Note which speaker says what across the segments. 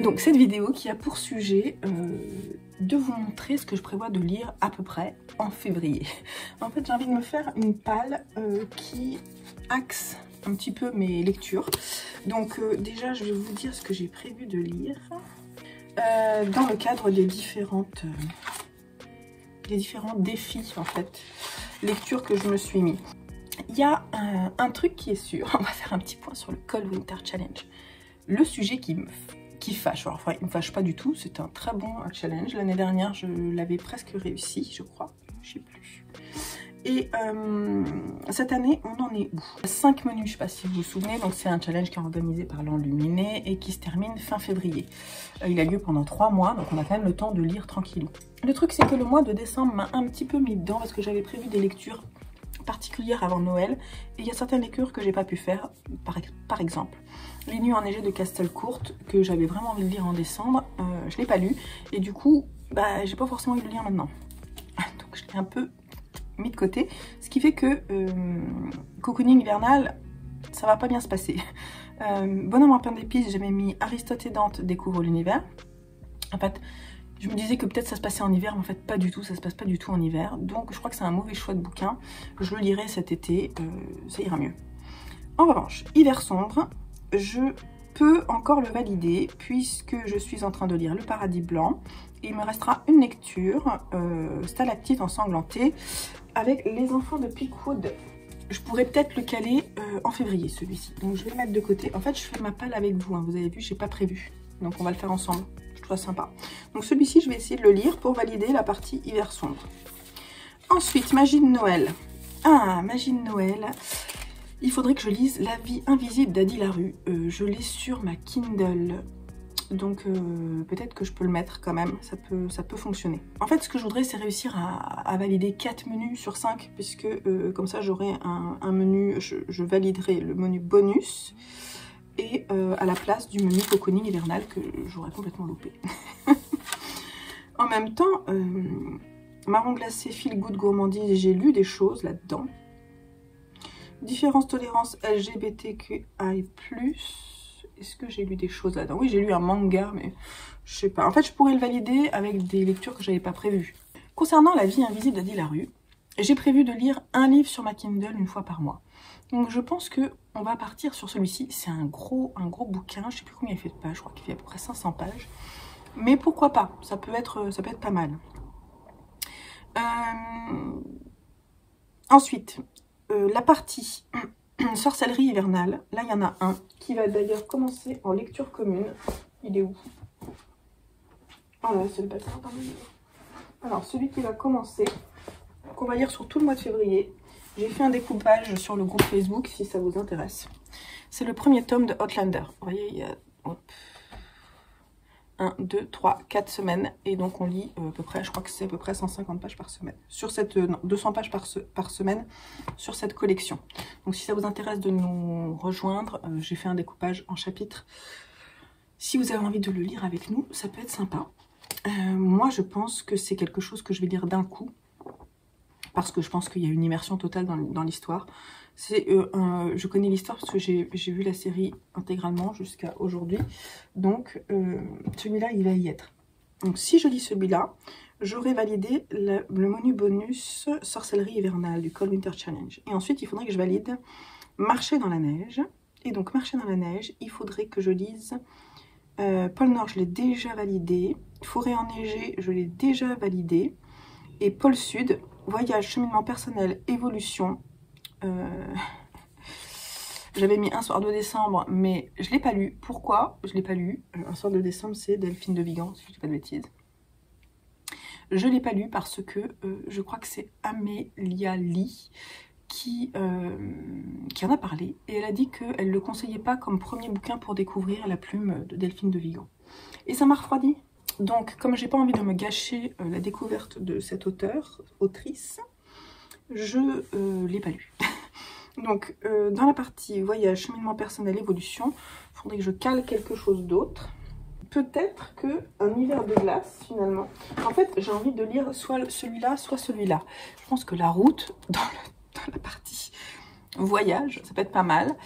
Speaker 1: Donc cette vidéo qui a pour sujet de vous montrer ce que je prévois de lire à peu près en février. En fait j'ai envie de me faire une palle qui axe un petit peu mes lectures. Donc déjà je vais vous dire ce que j'ai prévu de lire dans le cadre des différents défis en fait, lectures que je me suis mis. Il y a un truc qui est sûr, on va faire un petit point sur le Cold Winter Challenge. Le sujet qui fâche, enfin il me fâche pas du tout, c'est un très bon challenge. L'année dernière je l'avais presque réussi, je crois, je sais plus. Et cette année on en est où? 5 menus, je sais pas si vous vous souvenez, donc c'est un challenge qui est organisé par l'Enluminé et qui se termine fin février. Il a lieu pendant 3 mois, donc on a quand même le temps de lire tranquillou. Le truc c'est que le mois de décembre m'a un petit peu mis dedans parce que j'avais prévu des lectures particulière avant Noël et il y a certaines lectures que j'ai pas pu faire, par exemple Les Nuits enneigées de Castelcourt que j'avais vraiment envie de lire en décembre, je l'ai pas lu et du coup bah j'ai pas forcément envie de le lire maintenant, donc je l'ai un peu mis de côté, ce qui fait que Cocooning hivernal ça va pas bien se passer. Bonhomme en pain d'épices, j'avais mis Aristote et Dante découvrent l'univers. En fait je me disais que peut-être ça se passait en hiver, mais en fait pas du tout, ça se passe pas du tout en hiver. Donc je crois que c'est un mauvais choix de bouquin. Je le lirai cet été, ça ira mieux. En revanche, Hiver sombre, je peux encore le valider puisque je suis en train de lire Le Paradis blanc. Et il me restera une lecture, Stalactite ensanglantée, avec Les enfants de Peakwood. Je pourrais peut-être le caler en février celui-ci. Donc je vais le mettre de côté. En fait je fais ma palle avec vous, hein. Vous avez vu, j'ai pas prévu. Donc on va le faire ensemble. Je trouve ça sympa. Donc celui-ci, je vais essayer de le lire pour valider la partie Hiver sombre. Ensuite, Magie de Noël. Ah, Magie de Noël. Il faudrait que je lise La vie invisible d'Adi Larue. Je l'ai sur ma Kindle. Donc peut-être que je peux le mettre quand même. Ça peut fonctionner. En fait, ce que je voudrais, c'est réussir à valider 4 menus sur 5. Puisque comme ça, j'aurai un menu. Je validerai le menu bonus. Et à la place du menu Cocooning hivernal que j'aurais complètement loupé. En même temps, Marron glacé, feel good gourmandise, j'ai lu des choses là-dedans. Différence tolérance LGBTQI+. Est-ce que j'ai lu des choses là-dedans? Oui, j'ai lu un manga, mais je sais pas. En fait, je pourrais le valider avec des lectures que j'avais pas prévues. Concernant La vie invisible d'Adi Larue, j'ai prévu de lire un livre sur ma Kindle une fois par mois. Donc je pense que on va partir sur celui-ci. C'est un gros bouquin. Je sais plus combien il fait de pages. Je crois qu'il fait à peu près 500 pages. Mais pourquoi pas? Ça peut être pas mal. Ensuite, la partie sorcellerie hivernale. Là, il y en a un qui va d'ailleurs commencer en lecture commune. Il est où? Oh là, c'est le patin. Alors, celui qui va commencer, qu'on va lire sur tout le mois de février. J'ai fait un découpage sur le groupe Facebook si ça vous intéresse. C'est le premier tome de Outlander. Vous voyez, il y a 1, 2, 3, 4 semaines. Et donc on lit à peu près, je crois que c'est à peu près 150 pages par semaine. Sur cette, non, 200 pages par semaine sur cette collection. Donc si ça vous intéresse de nous rejoindre, j'ai fait un découpage en chapitres. Si vous avez envie de le lire avec nous, ça peut être sympa. Moi je pense que c'est quelque chose que je vais lire d'un coup. Parce que je pense qu'il y a une immersion totale dans l'histoire. Je connais l'histoire parce que j'ai vu la série intégralement jusqu'à aujourd'hui. Donc celui-là, il va y être. Donc si je lis celui-là, j'aurai validé le menu bonus sorcellerie hivernale du Cold Winter Challenge. Et ensuite, il faudrait que je valide Marcher dans la neige. Et donc Marcher dans la neige, il faudrait que je lise Pôle Nord, je l'ai déjà validé. Forêt enneigée, je l'ai déjà validé. Et Pôle Sud, voyage, cheminement personnel, évolution. J'avais mis Un soir de décembre, mais je ne l'ai pas lu. Pourquoi je ne l'ai pas lu? Un soir de décembre, c'est Delphine de Vigan, si je ne dis pas de bêtises. Je ne l'ai pas lu parce que je crois que c'est Amélia Lee qui en a parlé. Et elle a dit qu'elle ne le conseillait pas comme premier bouquin pour découvrir La plume de Delphine de Vigan. Et ça m'a refroidi. Donc, comme j'ai pas envie de me gâcher la découverte de cette autrice, je l'ai pas lu. Donc, dans la partie voyage, cheminement personnel, évolution, il faudrait que je cale quelque chose d'autre. Peut-être qu'un hiver de glace, finalement. En fait, j'ai envie de lire soit celui-là, soit celui-là. Je pense que la route, dans la partie voyage, ça peut être pas mal.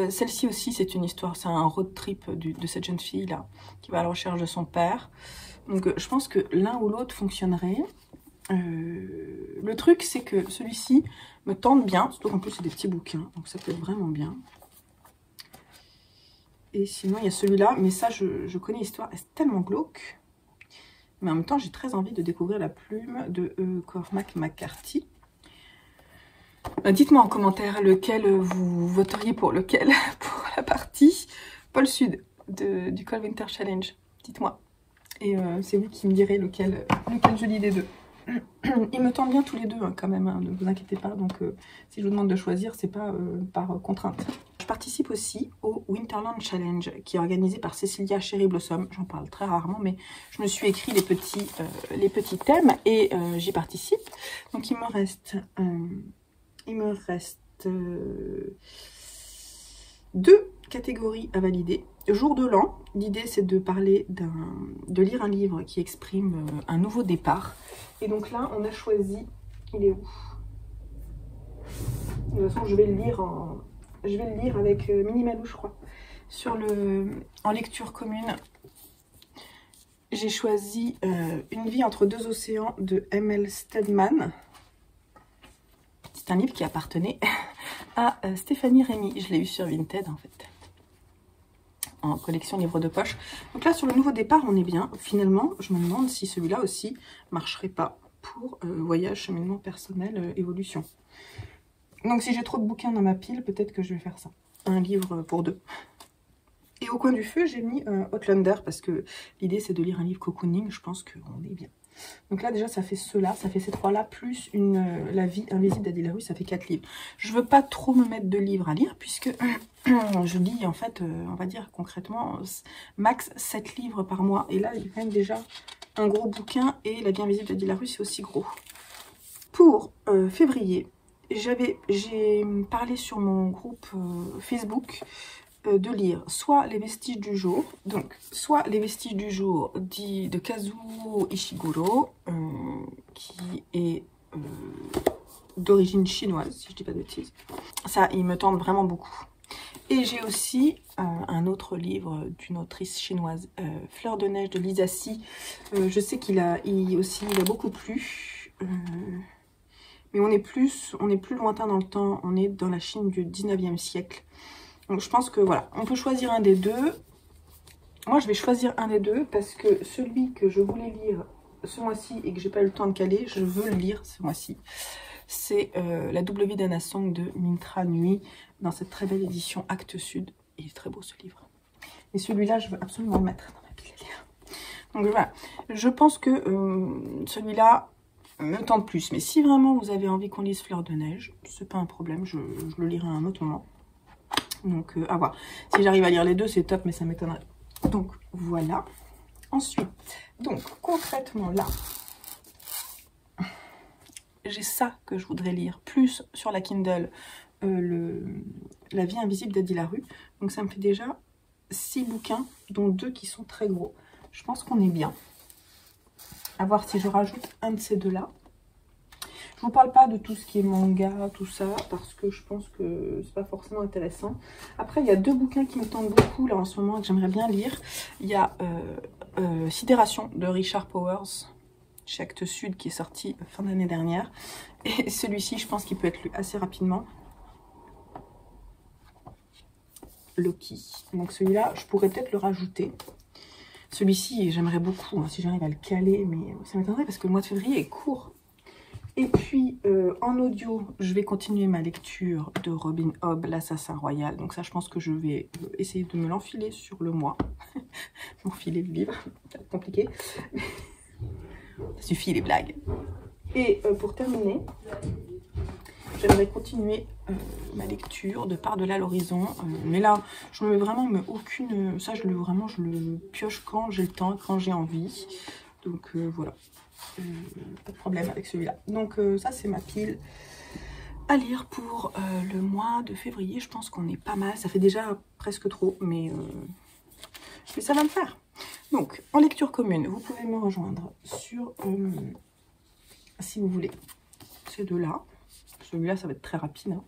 Speaker 1: Celle-ci aussi, c'est une histoire, c'est un road trip de cette jeune fille-là, qui va à la recherche de son père. Donc je pense que l'un ou l'autre fonctionnerait. Le truc, c'est que celui-ci me tente bien, surtout qu'en plus c'est des petits bouquins, donc ça peut être vraiment bien. Et sinon, il y a celui-là, mais ça, je connais l'histoire, c'est tellement glauque. Mais en même temps, j'ai très envie de découvrir la plume de Cormac McCarthy. Dites-moi en commentaire lequel vous voteriez pour lequel, pour la partie pôle sud du Cold Winter Challenge. Dites-moi. Et c'est vous qui me direz lequel je lis des deux. Ils me tentent bien tous les deux hein, quand même, hein, ne vous inquiétez pas. Donc si je vous demande de choisir, c'est pas par contrainte. Je participe aussi au Winterland Challenge qui est organisé par Cecilia Cherry Blossom. J'en parle très rarement, mais je me suis écrit les petits thèmes et j'y participe. Donc il me reste 2 catégories à valider. Jour de l'an, l'idée c'est de parler de lire un livre qui exprime un nouveau départ. Et donc là, on a choisi, il est où? De toute façon, je vais le lire avec Minnie Malou, je crois. En lecture commune, j'ai choisi Une vie entre deux océans de M.L. Stedman. C'est un livre qui appartenait à Stéphanie Rémy. Je l'ai eu sur Vinted en fait, en collection livre de poche. Donc là, sur le nouveau départ, on est bien. Finalement, je me demande si celui-là aussi marcherait pas pour voyage, cheminement personnel, évolution. Donc si j'ai trop de bouquins dans ma pile, peut-être que je vais faire ça. Un livre pour 2. Et au coin du feu, j'ai mis Outlander parce que l'idée c'est de lire un livre cocooning. Je pense qu'on est bien. Donc là déjà ça fait ceux-là, ça fait ces 3-là, plus La vie invisible d'Addy LaRue, ça fait 4 livres. Je veux pas trop me mettre de livres à lire puisque je lis en fait, on va dire concrètement, max 7 livres par mois. Et là il y a quand même déjà un gros bouquin et La vie invisible d'Addy LaRue c'est aussi gros. Pour février, j'ai parlé sur mon groupe Facebook de lire soit Les Vestiges du jour, donc soit Les Vestiges du jour de Kazuo Ishiguro, qui est d'origine chinoise, si je dis pas de bêtises. Ça, il me tente vraiment beaucoup. Et j'ai aussi un autre livre d'une autrice chinoise, Fleur de neige de Lisa Si. Je sais qu'il a beaucoup plu. Mais on est plus lointain dans le temps, on est dans la Chine du 19e siècle. Donc je pense que voilà, on peut choisir un des deux. Moi je vais choisir un des deux parce que celui que je voulais lire ce mois-ci et que j'ai pas eu le temps de caler, je veux le lire ce mois-ci. C'est La double vie d'Anna Song de Mintra Nui dans cette très belle édition Actes Sud. Il est très beau ce livre. Et celui-là, je veux absolument le mettre dans ma pile à lire. Donc voilà, je pense que celui-là me tente plus. Mais si vraiment vous avez envie qu'on lise Fleur de neige, c'est pas un problème, je le lirai à un autre moment. Donc à voir. Si j'arrive à lire les deux, c'est top, mais ça m'étonnerait. Donc voilà. Ensuite, donc concrètement là, j'ai ça que je voudrais lire, plus sur la Kindle, La vie invisible d'Addy LaRue. Donc ça me fait déjà 6 bouquins, dont 2 qui sont très gros. Je pense qu'on est bien. À voir si je rajoute un de ces deux-là. Je vous parle pas de tout ce qui est manga, tout ça, parce que je pense que c'est pas forcément intéressant. Après, il y a 2 bouquins qui me tentent beaucoup là en ce moment et que j'aimerais bien lire. Il y a Sidération de Richard Powers, chez Actes Sud, qui est sorti fin d'année dernière. Et celui-ci, je pense qu'il peut être lu assez rapidement. Loki. Donc celui-là, je pourrais peut-être le rajouter. Celui-ci, j'aimerais beaucoup, hein, si j'arrive à le caler, mais ça m'étonnerait parce que le mois de février est court. Et puis, en audio, je vais continuer ma lecture de Robin Hobb, l'Assassin Royal. Donc ça, je pense que je vais essayer de me l'enfiler sur le mois. M'enfiler le livre, ça va être compliqué. Ça suffit les blagues. Et pour terminer, j'aimerais continuer ma lecture de Par-delà l'horizon. Mais là, je ne mets vraiment aucune... Ça, je le pioche quand j'ai le temps, quand j'ai envie. Donc voilà. Pas de problème avec celui-là. Donc ça, c'est ma pile à lire pour le mois de février. Je pense qu'on est pas mal. Ça fait déjà presque trop, mais ça va me faire. Donc, en lecture commune, vous pouvez me rejoindre sur, si vous voulez, ces deux-là. celui-là, ça va être très rapide. Hein.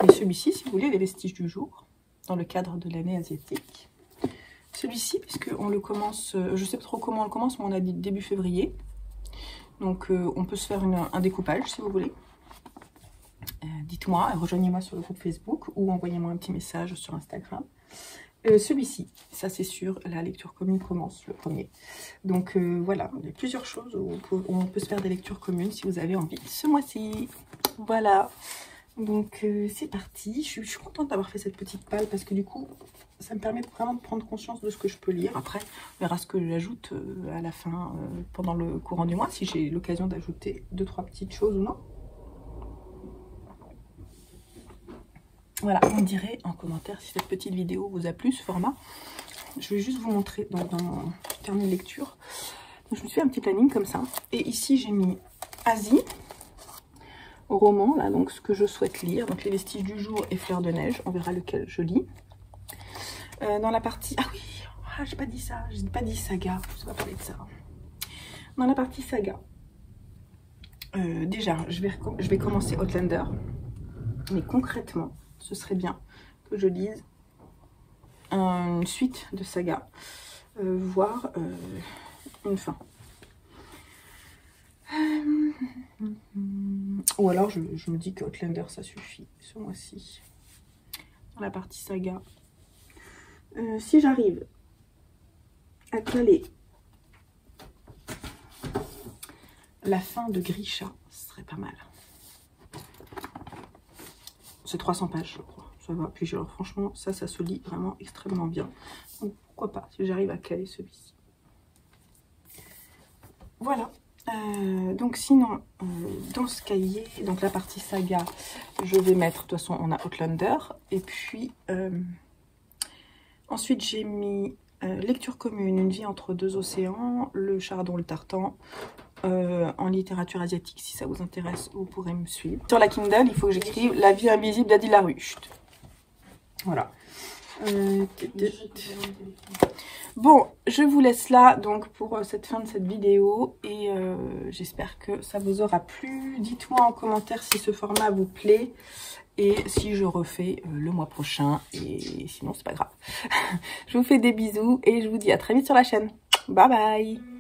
Speaker 1: Mais celui-ci, si vous voulez, les vestiges du jour, dans le cadre de l'année asiatique. Celui-ci, puisqu'on le commence, je sais pas trop comment on le commence, mais on a dit début février. Donc, on peut se faire un découpage, si vous voulez. Dites-moi, rejoignez-moi sur le groupe Facebook ou envoyez-moi un petit message sur Instagram. Celui-ci, ça c'est sûr, la lecture commune commence le 1er. Donc voilà, il y a plusieurs choses où on peut se faire des lectures communes si vous avez envie ce mois-ci. Voilà, donc c'est parti. Je suis contente d'avoir fait cette petite palle parce que du coup, ça me permet vraiment de prendre conscience de ce que je peux lire. Après, on verra ce que j'ajoute à la fin, pendant le courant du mois, si j'ai l'occasion d'ajouter 2-3 petites choses ou non. Voilà, on dirait en commentaire si cette petite vidéo vous a plu, ce format. Je vais juste vous montrer dans mon carnet de lecture. Donc, je me suis fait un petit planning comme ça. Et ici, j'ai mis Asie, roman, là, donc ce que je souhaite lire. Donc les vestiges du jour et Fleurs de neige. On verra lequel je lis. Dans la partie... Ah oui, j'ai pas dit ça. J'ai pas dit saga. Je ne vais pas parler de ça. Dans la partie saga, déjà, je vais commencer Outlander. Mais concrètement, ce serait bien que je lise une suite de saga, voire une fin. Ou alors je me dis que Outlander ça suffit ce mois-ci. Dans la partie saga. Si j'arrive à caler la fin de Grisha, ce serait pas mal. C'est 300 pages, je crois. Ça va. Puis genre, franchement, ça se lit vraiment extrêmement bien. Donc pourquoi pas, si j'arrive à caler celui-ci. Voilà. Donc sinon, dans ce cahier, donc la partie saga, je vais mettre, de toute façon, on a Outlander. Et puis, ensuite, j'ai mis lecture commune, une vie entre deux océans, le chardon, le tartan. En littérature asiatique, si ça vous intéresse, vous pourrez me suivre. Sur la Kindle, il faut que j'écrive La vie invisible d'Adi Laruche. Voilà. Bon, je vous laisse là donc pour cette fin de cette vidéo et j'espère que ça vous aura plu. Dites-moi en commentaire si ce format vous plaît et si je refais le mois prochain, et sinon c'est pas grave. Je vous fais des bisous et je vous dis à très vite sur la chaîne. Bye bye.